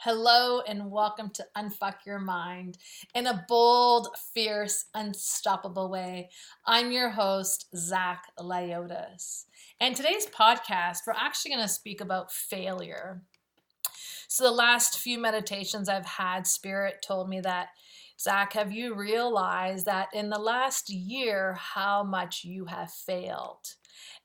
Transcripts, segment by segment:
Hello and welcome to Unfuck Your Mind in a bold, fierce, unstoppable way. I'm your host, Zak Lioutas. And today's podcast, we're actually going to speak about failure. So, the last few meditations I've had, Spirit told me that, Zak, have you realized that in the last year, how much you have failed?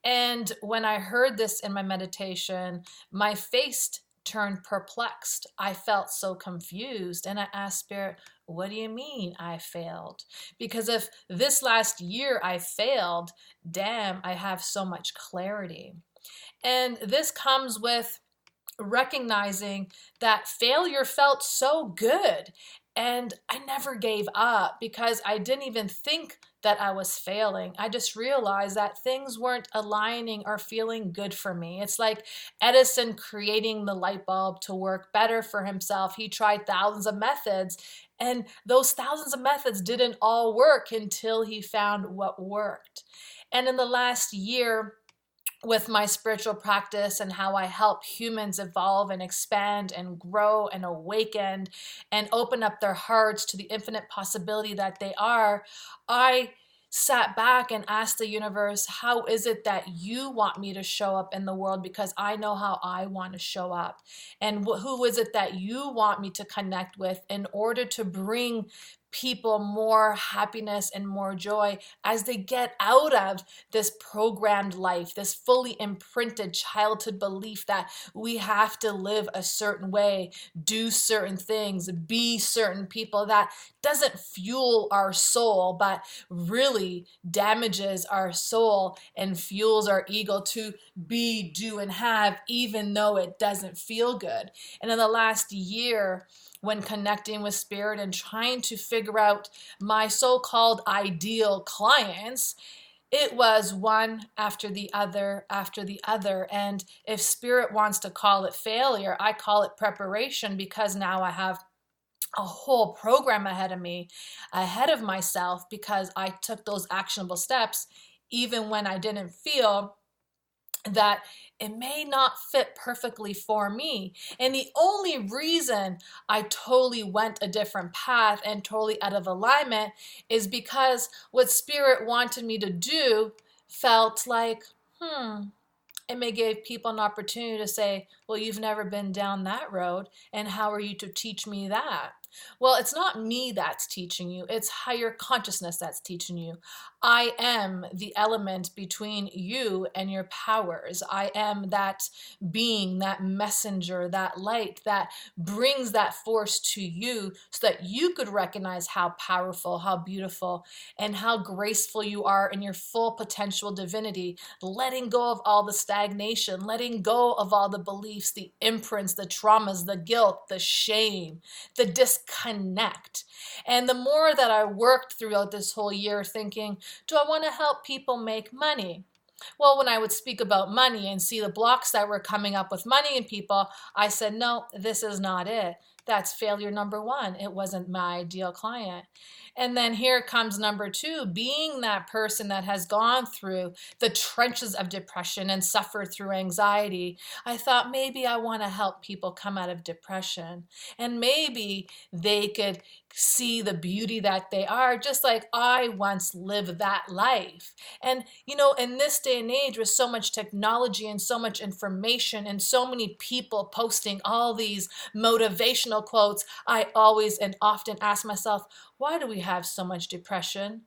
And when I heard this in my meditation, my face turned perplexed. I felt so confused. And I asked Spirit, what do you mean I failed? Because if this last year I failed, damn, I have so much clarity. And this comes with recognizing that failure felt so good. And I never gave up because I didn't even think that I was failing. I just realized that things weren't aligning or feeling good for me. It's like Edison creating the light bulb to work better for himself. He tried thousands of methods, and those thousands of methods didn't all work until he found what worked. And in the last year, with my spiritual practice and how I help humans evolve and expand and grow and awaken and open up their hearts to the infinite possibility that they are, I sat back and asked the universe, how is it that you want me to show up in the world? Because I know how I want to show up. And who is it that you want me to connect with in order to bring people more happiness and more joy as they get out of this programmed life, this fully imprinted childhood belief that we have to live a certain way, do certain things, be certain people. That doesn't fuel our soul, but really damages our soul and fuels our ego to be, do, and have, even though it doesn't feel good. And in the last year, when connecting with spirit and trying to figure out my so-called ideal clients, it was one after the other after the other. And if spirit wants to call it failure, I call it preparation, because now I have a whole program ahead of me, ahead of myself, because I took those actionable steps even when I didn't feel that it may not fit perfectly for me. And the only reason I totally went a different path and totally out of alignment is because what spirit wanted me to do felt like, it may give people an opportunity to say, well, you've never been down that road, and how are you to teach me that? Well, it's not me that's teaching you. It's higher consciousness that's teaching you. I am the element between you and your powers. I am that being, that messenger, that light that brings that force to you so that you could recognize how powerful, how beautiful, and how graceful you are in your full potential divinity, letting go of all the stagnation, letting go of all the beliefs, the imprints, the traumas, the guilt, the shame, the disconnect. And the more that I worked throughout this whole year thinking, do I want to help people make money? Well, when I would speak about money and see the blocks that were coming up with money and people, I said, no, this is not it. That's failure number one. It wasn't my ideal client. And then here comes number two, being that person that has gone through the trenches of depression and suffered through anxiety. I thought maybe I want to help people come out of depression, and maybe they could see the beauty that they are, just like I once lived that life. And, in this day and age with so much technology and so much information and so many people posting all these motivational quotes, I always and often ask myself, why do we have so much depression?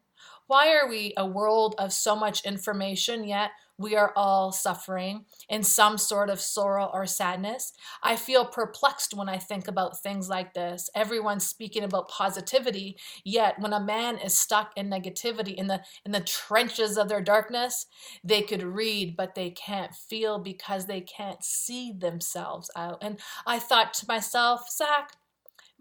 Why are we a world of so much information, yet we are all suffering in some sort of sorrow or sadness? I feel perplexed when I think about things like this. Everyone's speaking about positivity, yet when a man is stuck in negativity, in the trenches of their darkness, they could read, but they can't feel because they can't see themselves out. And I thought to myself, Zak,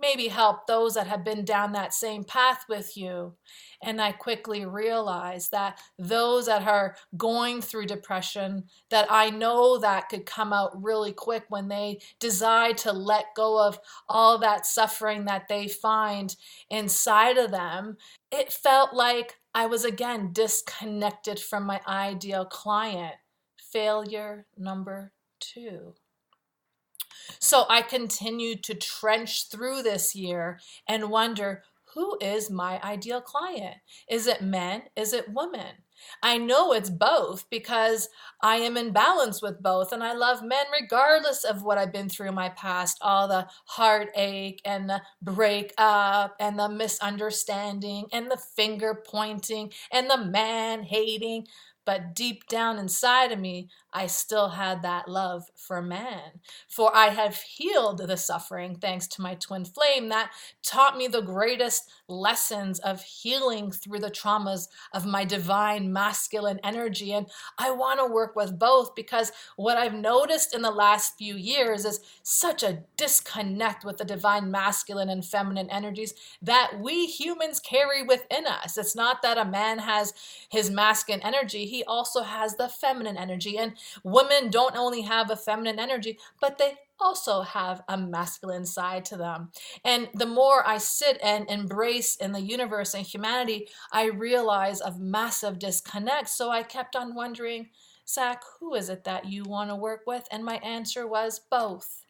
maybe help those that have been down that same path with you. And I quickly realized that those that are going through depression, that I know that could come out really quick when they decide to let go of all that suffering that they find inside of them, it felt like I was again disconnected from my ideal client. Failure number two. So I continued to trench through this year and wonder, who is my ideal client? Is it men? Is it women? I know it's both because I am in balance with both, and I love men regardless of what I've been through in my past, all the heartache and the breakup and the misunderstanding and the finger pointing and the man hating. But deep down inside of me, I still had that love for man. For I have healed the suffering thanks to my twin flame that taught me the greatest lessons of healing through the traumas of my divine masculine energy. And I want to work with both because what I've noticed in the last few years is such a disconnect with the divine masculine and feminine energies that we humans carry within us. It's not that a man has his masculine energy, he also has the feminine energy. And women don't only have a feminine energy, but they also have a masculine side to them. And the more I sit and embrace in the universe and humanity, I realize a massive disconnect. So I kept on wondering, Zak, who is it that you want to work with? And my answer was both.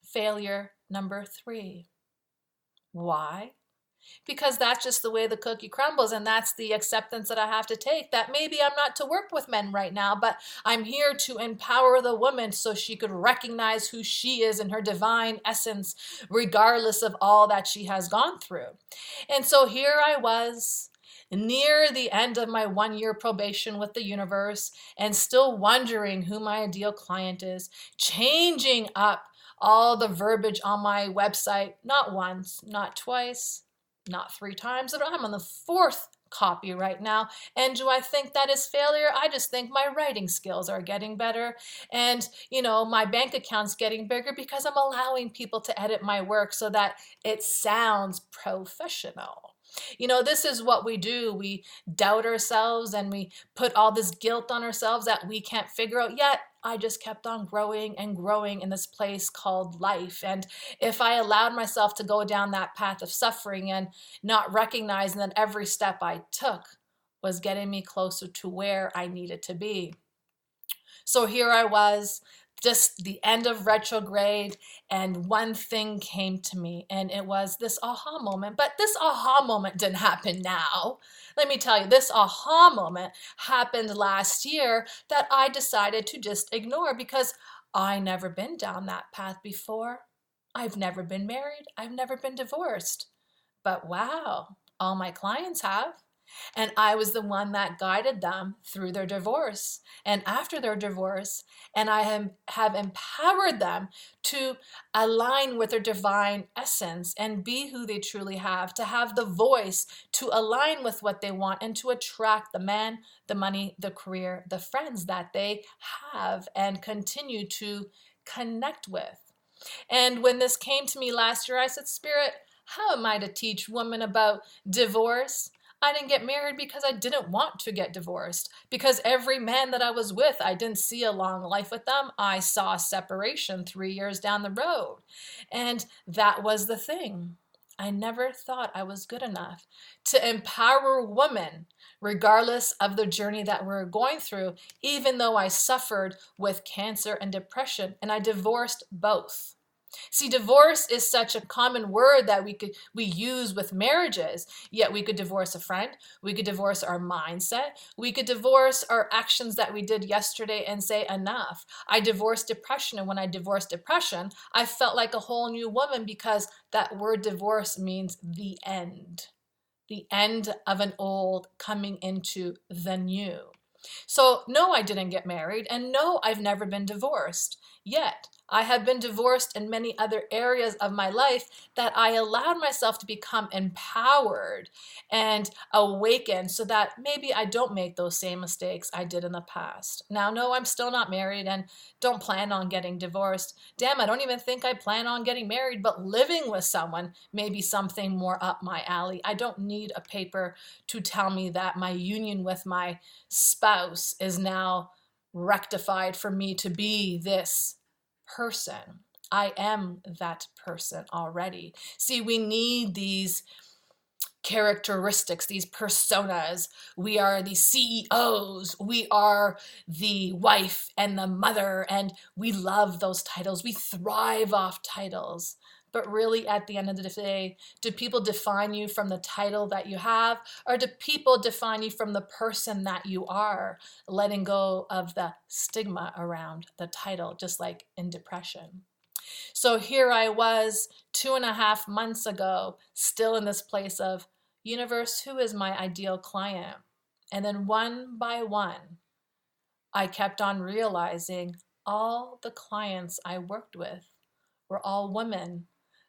Failure number 3. Why? Because that's just the way the cookie crumbles, and that's the acceptance that I have to take, that maybe I'm not to work with men right now, but I'm here to empower the woman so she could recognize who she is in her divine essence, regardless of all that she has gone through. And so here I was, near the end of my 1-year probation with the universe, and still wondering who my ideal client is, changing up all the verbiage on my website, not once, not twice, not 3 times. I'm on the 4th copy right now. And do I think that is failure? I just think my writing skills are getting better. And, my bank account's getting bigger because I'm allowing people to edit my work so that it sounds professional. This is what we do. We doubt ourselves and we put all this guilt on ourselves that we can't figure out yet. I just kept on growing and growing in this place called life. And if I allowed myself to go down that path of suffering and not recognizing that every step I took was getting me closer to where I needed to be. So here I was, just the end of retrograde, and one thing came to me, and it was this aha moment. But this aha moment didn't happen now. Let me tell you, this aha moment happened last year that I decided to just ignore because I never been down that path before. I've never been married. I've never been divorced. But wow, all my clients have. And I was the one that guided them through their divorce and after their divorce. And I have empowered them to align with their divine essence and be who they truly have, to have the voice to align with what they want and to attract the man, the money, the career, the friends that they have and continue to connect with. And when this came to me last year, I said, Spirit, how am I to teach women about divorce? I didn't get married because I didn't want to get divorced. Because every man that I was with, I didn't see a long life with them. I saw separation 3 years down the road. And that was the thing. I never thought I was good enough to empower women, regardless of the journey that we're going through, even though I suffered with cancer and depression, and I divorced both. See, divorce is such a common word that we use with marriages, yet we could divorce a friend, we could divorce our mindset, we could divorce our actions that we did yesterday and say enough. I divorced depression, and when I divorced depression, I felt like a whole new woman because that word divorce means the end of an old coming into the new. So no, I didn't get married, and no, I've never been divorced. Yet, I have been divorced in many other areas of my life that I allowed myself to become empowered and awakened so that maybe I don't make those same mistakes I did in the past. Now, no, I'm still not married and don't plan on getting divorced. Damn, I don't even think I plan on getting married, but living with someone may be something more up my alley. I don't need a paper to tell me that my union with my spouse is now rectified for me to be this person. I am that person already. See, we need these characteristics, these personas. We are the CEOs, we are the wife and the mother, and we love those titles. We thrive off titles. But really, at the end of the day, do people define you from the title that you have, or do people define you from the person that you are, letting go of the stigma around the title, just like in depression? So here I was 2.5 months ago, still in this place of, universe, who is my ideal client? And then one by one, I kept on realizing all the clients I worked with were all women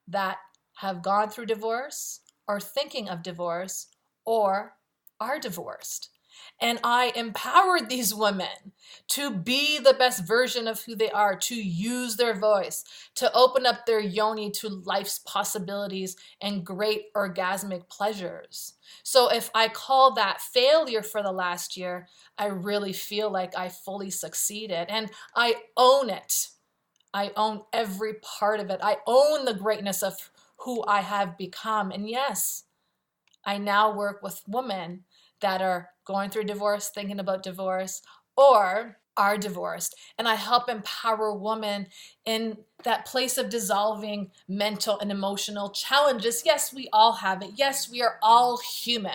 that have gone through divorce, are thinking of divorce, or are divorced. And I empowered these women to be the best version of who they are, to use their voice, to open up their yoni to life's possibilities and great orgasmic pleasures. So if I call that failure for the last year, I really feel like I fully succeeded, and I own it. I own every part of it. I own the greatness of who I have become. And yes, I now work with women that are going through divorce, thinking about divorce, or are divorced. And I help empower women in that place of dissolving mental and emotional challenges. Yes, we all have it. Yes, we are all human.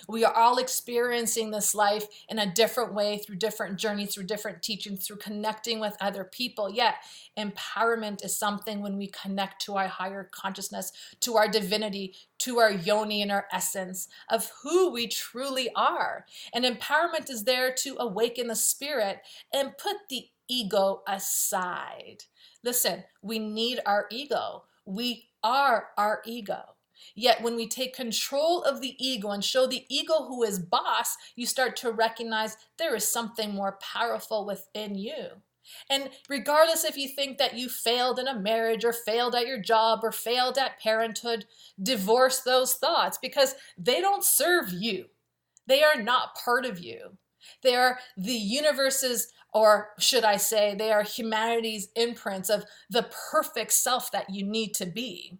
We are all experiencing this life in a different way, through different journeys, through different teachings, through connecting with other people. Yet, empowerment is something when we connect to our higher consciousness, to our divinity, to our yoni and our essence of who we truly are. And empowerment is there to awaken the spirit and put the ego aside. Listen, we need our ego. We are our ego. Yet when we take control of the ego and show the ego who is boss, you start to recognize there is something more powerful within you. And regardless if you think that you failed in a marriage or failed at your job or failed at parenthood, divorce those thoughts, because they don't serve you. They are not part of you. They are the universe's, or should I say, they are humanity's imprints of the perfect self that you need to be.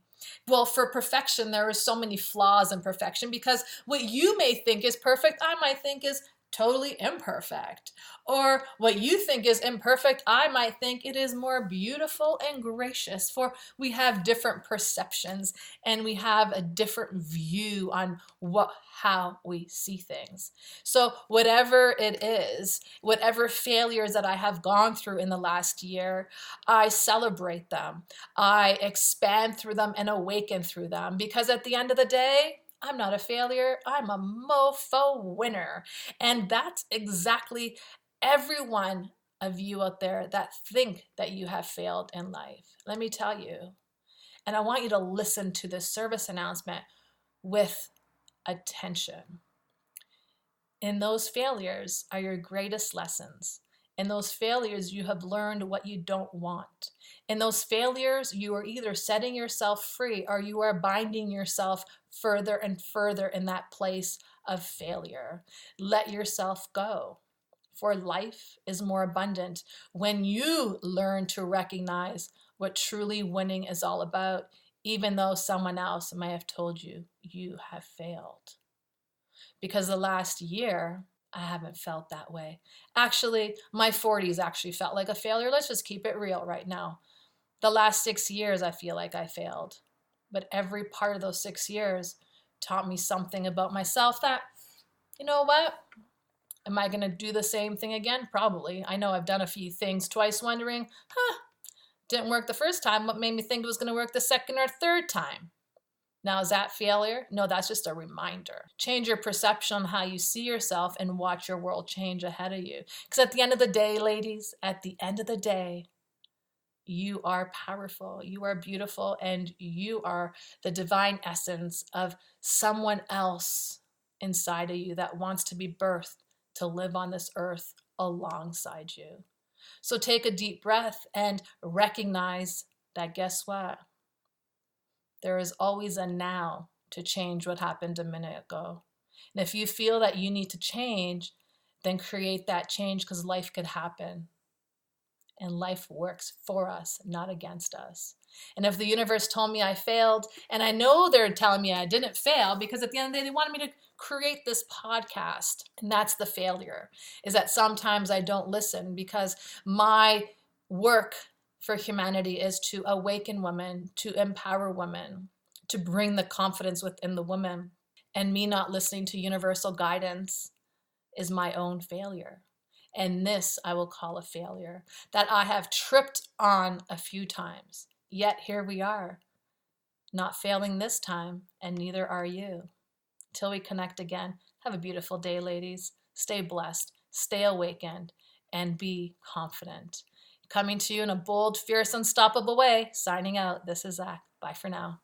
Well, for perfection, there are so many flaws in perfection, because what you may think is perfect, I might think is totally imperfect. Or what you think is imperfect, I might think it is more beautiful and gracious. For we have different perceptions and we have a different view on how we see things. So whatever it is, whatever failures that I have gone through in the last year, I celebrate them. I expand through them and awaken through them, because at the end of the day, I'm not a failure. I'm a mofo winner. And that's exactly every one of you out there that think that you have failed in life. Let me tell you, and I want you to listen to this service announcement with attention. In those failures are your greatest lessons. In those failures, you have learned what you don't want. In those failures, you are either setting yourself free or you are binding yourself further and further in that place of failure. Let yourself go, for life is more abundant when you learn to recognize what truly winning is all about, even though someone else may have told you you have failed. Because the last year, I haven't felt that way. Actually, my 40s actually felt like a failure. Let's just keep it real right now. The last 6 years, I feel like I failed. But every part of those 6 years taught me something about myself that, you know what? Am I going to do the same thing again? Probably. I know I've done a few things twice, wondering, didn't work the first time. What made me think it was going to work the second or third time? Now, is that failure? No, that's just a reminder. Change your perception on how you see yourself and watch your world change ahead of you. Because at the end of the day, ladies, at the end of the day, you are powerful, you are beautiful, and you are the divine essence of someone else inside of you that wants to be birthed to live on this earth alongside you. So take a deep breath and recognize that, guess what? There is always a now to change what happened a minute ago. And if you feel that you need to change, then create that change, because life could happen And life works for us, not against us. And if the universe told me I failed, and I know they're telling me I didn't fail, because at the end of the day, they wanted me to create this podcast. And that's the failure, is that sometimes I don't listen, because my work for humanity is to awaken women, to empower women, to bring the confidence within the woman. And me not listening to universal guidance is my own failure. And this I will call a failure that I have tripped on a few times. Yet here we are, not failing this time, and neither are you. Till we connect again, have a beautiful day, ladies. Stay blessed, stay awakened, and be confident. Coming to you in a bold, fierce, unstoppable way. Signing out. This is Zak. Bye for now.